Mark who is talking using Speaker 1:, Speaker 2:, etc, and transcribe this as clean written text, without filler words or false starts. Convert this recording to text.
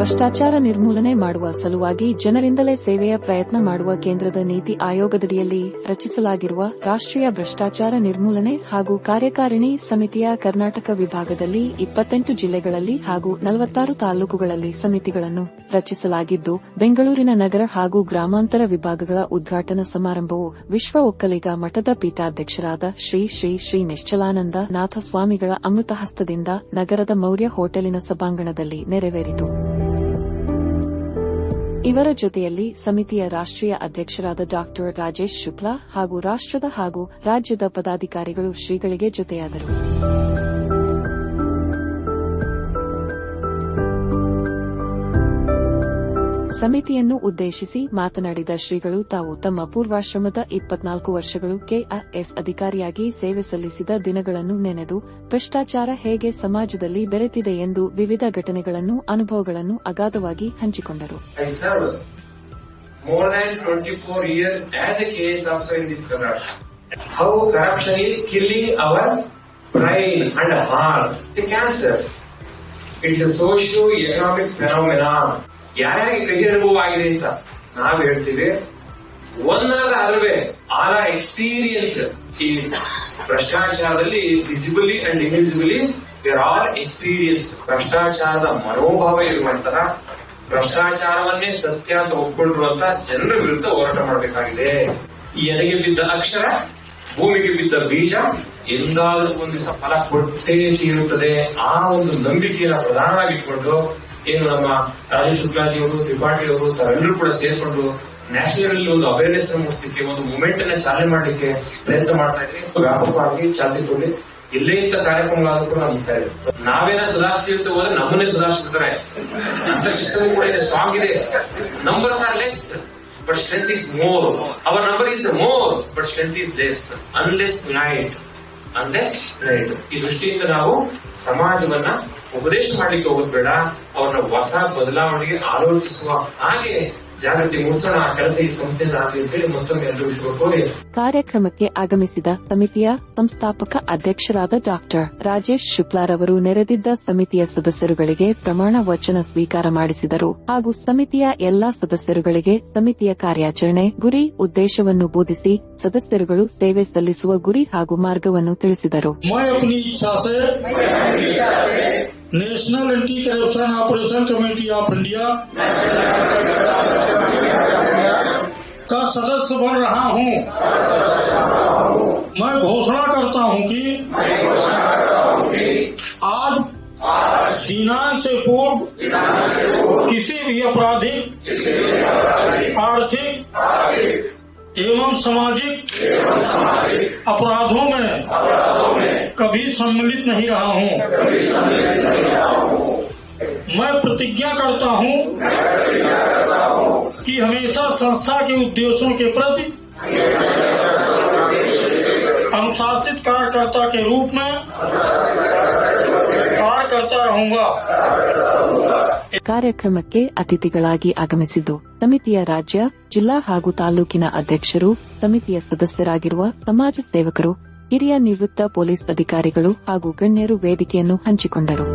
Speaker 1: ಭ್ರಷ್ಟಾಚಾರ ನಿರ್ಮೂಲನೆ ಮಾಡುವ ಸಲುವಾಗಿ ಜನರಿಂದಲೇ ಸೇವೆಯ ಪ್ರಯತ್ನ ಮಾಡುವ ಕೇಂದ್ರದ ನೀತಿ ಆಯೋಗದಡಿಯಲ್ಲಿ ರಚಿಸಲಾಗಿರುವ ರಾಷ್ಟ್ರೀಯ ಭ್ರಷ್ಟಾಚಾರ ನಿರ್ಮೂಲನೆ ಹಾಗೂ ಕಾರ್ಯಕಾರಿಣಿ ಸಮಿತಿಯ ಕರ್ನಾಟಕ ವಿಭಾಗದಲ್ಲಿ 28 ಜಿಲ್ಲೆಗಳಲ್ಲಿ ಹಾಗೂ 46 ತಾಲೂಕುಗಳಲ್ಲಿ ಸಮಿತಿಗಳನ್ನು ರಚಿಸಲಾಗಿದ್ದು, ಬೆಂಗಳೂರಿನ ನಗರ ಹಾಗೂ ಗ್ರಾಮಾಂತರ ವಿಭಾಗಗಳ ಉದ್ಘಾಟನಾ ಸಮಾರಂಭವು ವಿಶ್ವ ಒಕ್ಕಲಿಗ ಮಠದ ಪೀಠಾಧ್ಯಕ್ಷರಾದ ಶ್ರೀ ಶ್ರೀ ಶ್ರೀ ನಿಶ್ಚಲಾನಂದ ನಾಥ ಸ್ವಾಮಿಗಳ ಅಮೃತಹಸ್ತದಿಂದ ನಗರದ ಮೌರ್ಯ ಹೋಟೆಲಿನ ಸಭಾಂಗಣದಲ್ಲಿ ನೆರವೇರಿತು. ಇವರ ಜೊತೆಯಲ್ಲಿ ಸಮಿತಿಯ ರಾಷ್ಟ್ರೀಯ ಅಧ್ಯಕ್ಷರಾದ ಡಾ. ರಾಜೇಶ್ ಶುಕ್ಲಾ ಹಾಗೂ ರಾಷ್ಟ್ರದ ಹಾಗೂ ರಾಜ್ಯದ ಪದಾಧಿಕಾರಿಗಳು ಶ್ರೀಗಳಿಗೆ ಜೊತೆಯಾದರು. ಸಮಿತಿಯನ್ನು ಉದ್ದೇಶಿಸಿ ಮಾತನಾಡಿದ ಶ್ರೀಗಳು, ತಾವು ತಮ್ಮ ಪೂರ್ವಾಶ್ರಮದ 24 ವರ್ಷಗಳು ಕೆಎಎಸ್ ಅಧಿಕಾರಿಯಾಗಿ ಸೇವೆ ಸಲ್ಲಿಸಿದ ದಿನಗಳನ್ನು ನೆನೆದು ಭ್ರಷ್ಟಾಚಾರ ಹೇಗೆ ಸಮಾಜದಲ್ಲಿ ಬೆರೆತಿದೆ ಎಂದು ವಿವಿಧ ಘಟನೆಗಳನ್ನು ಅನುಭವಗಳನ್ನು ಅಗಾಧವಾಗಿ ಹಂಚಿಕೊಂಡರು.
Speaker 2: More than 24 years as a KS officer in this country. How corruption is killing our brain and heart. It's a cancer. It's a socio-economic phenomenon. ಯಾರ್ಯಾರಿಗೆ ಕೈ ಅನುಭವ ಆಗಿದೆ ಅಂತ ನಾವ್ ಹೇಳ್ತೀವಿ. ಒಂದಾದ ಅಲ್ವೇ ಆಲ್ ಆರ್ ಎಕ್ಸ್ಪೀರಿಯನ್ಸ್ ಈ ಭ್ರಷ್ಟಾಚಾರದಲ್ಲಿ visibly and invisibly we are all experience. ಭ್ರಷ್ಟಾಚಾರದ ಮನೋಭಾವ ಇರುವಂತಹ, ಭ್ರಷ್ಟಾಚಾರವನ್ನೇ ಸತ್ಯ ಅಂತ ಒಪ್ಕೊಂಡಿರುವಂತ ಜನರ ವಿರುದ್ಧ ಹೋರಾಟ ಮಾಡಬೇಕಾಗಿದೆ. ಈ ಎದೆಗೆ ಬಿದ್ದ ಅಕ್ಷರ, ಭೂಮಿಗೆ ಬಿದ್ದ ಬೀಜ ಎಂದಾದ್ರೂ ಒಂದು ದಿವಸ ಫಲ ಕೊಟ್ಟೇ ತೀರುತ್ತದೆ. ಆ ಒಂದು ನಂಬಿಕೆಯನ್ನು ಪ್ರಧಾನವಾಗಿಟ್ಕೊಂಡು ಏನು ನಮ್ಮ ರಾಜೇಶ್ ಶುಕ್ಲಾಜಿಯವರು, ತ್ರಿಪಾಠಿಯವರು ತಾವೆಲ್ಲರೂ ಕೂಡ ಸೇರ್ಕೊಂಡು ನ್ಯಾಷನಲ್ ಒಂದು ಅವೇರ್ನೆಸ್ ಮೂಡಿಸಲಿಕ್ಕೆ, ಒಂದು ಮೂವ್ಮೆಂಟ್ ಅನ್ನ ಚಾಲನೆ ಮಾಡಲಿಕ್ಕೆ ಪ್ರಯತ್ನ ಮಾಡ್ತಾ ಇದ್ರಿ. ವ್ಯಾಪಕವಾಗಿ ಚಾಲನೆ ಕೊಡಿ. ಎಲ್ಲೇ ಇಂಥ ಕಾರ್ಯಕ್ರಮಗಳಾದ್ರೂ ಕೂಡ ನಮ್ತಾ ಇದೆ. ನಾವೇನ ಸುಧಾರಿಸ್ತಿರ್ತೀವಿ ಹೋದ್ರೆ ನಮ್ಮನ್ನೇ ಸುಧಾರಿಸ್ತಿರ್ತಾರೆ ಅಂತ ಸಿಸ್ಟಮ್ ಕೂಡ ಇದೆ, ಸ್ಟ್ರಾಂಗ್ ಇದೆ. Numbers are less but strength is more. Our number is more but strength is less unless unite. ಈ ದೃಷ್ಟಿಯಿಂದ ನಾವು ಸಮಾಜವನ್ನ ಉಪದೇಶ ಮಾಡ್ಲಿಕ್ಕೆ ಹೋಗೋದು ಬೇಡ, ಅವ್ರನ್ನ ಹೊಸ ಬದಲಾವಣೆಗೆ ಆಲೋಚಿಸುವ ಹಾಗೆ ಜಾಗೃತಿ ಮೂಡಿಸೋಣ ಕೆಲಸ ಈ ಸಂಸ್ಥೆಯಿಂದ ಆಗಲಿ ಅಂತೇಳಿ ಮತ್ತೊಮ್ಮೆ ಎಲ್ಲರೂ ವಿಶ್ವಕೋರಿ.
Speaker 1: ಕಾರ್ಯಕ್ರಮಕ್ಕೆ ಆಗಮಿಸಿದ ಸಮಿತಿಯ ಸಂಸ್ಥಾಪಕ ಅಧ್ಯಕ್ಷರಾದ ಡಾ. ರಾಜೇಶ್ ಶುಕ್ಲಾರವರು ನೆರೆದಿದ್ದ ಸಮಿತಿಯ ಸದಸ್ಯರುಗಳಿಗೆ ಪ್ರಮಾಣ ವಚನ ಸ್ವೀಕಾರ ಮಾಡಿಸಿದರು ಹಾಗೂ ಸಮಿತಿಯ ಎಲ್ಲಾ ಸದಸ್ಯರುಗಳಿಗೆ ಸಮಿತಿಯ ಕಾರ್ಯಾಚರಣೆ, ಗುರಿ, ಉದ್ದೇಶವನ್ನು ಬೋಧಿಸಿ ಸದಸ್ಯರುಗಳು ಸೇವೆ ಸಲ್ಲಿಸುವ ಗುರಿ ಹಾಗೂ ಮಾರ್ಗವನ್ನು ತಿಳಿಸಿದರು.
Speaker 3: National anti corruption operation committee of India का सदस्य बन रहा हूं। मैं घोषणा करता हूं कि आज दिनांक से पूर्व किसी भी आपराधिक, आर्थिक एवं सामाजिक अपराधों में कभी सम्मिलित नहीं रहा हूं। मैं प्रतिज्ञा करता हूं कि हमेशा संस्था के उद्देश्यों के प्रति अनुशासित कार्यकर्ता के रूप में कार्य करता रहूंगा.
Speaker 1: ಕಾರ್ಯಕ್ರಮಕ್ಕೆ ಅತಿಥಿಗಳಾಗಿ ಆಗಮಿಸಿದ್ದು ಸಮಿತಿಯ ರಾಜ್ಯ, ಜಿಲ್ಲಾ ಹಾಗೂ ತಾಲೂಕಿನ ಅಧ್ಯಕ್ಷರು, ಸಮಿತಿಯ ಸದಸ್ಯರಾಗಿರುವ ಸಮಾಜ ಸೇವಕರು, ಹಿರಿಯ ನಿವೃತ್ತ ಪೊಲೀಸ್ ಅಧಿಕಾರಿಗಳು ಹಾಗೂ ಗಣ್ಯರು ವೇದಿಕೆಯನ್ನು ಹಂಚಿಕೊಂಡರು.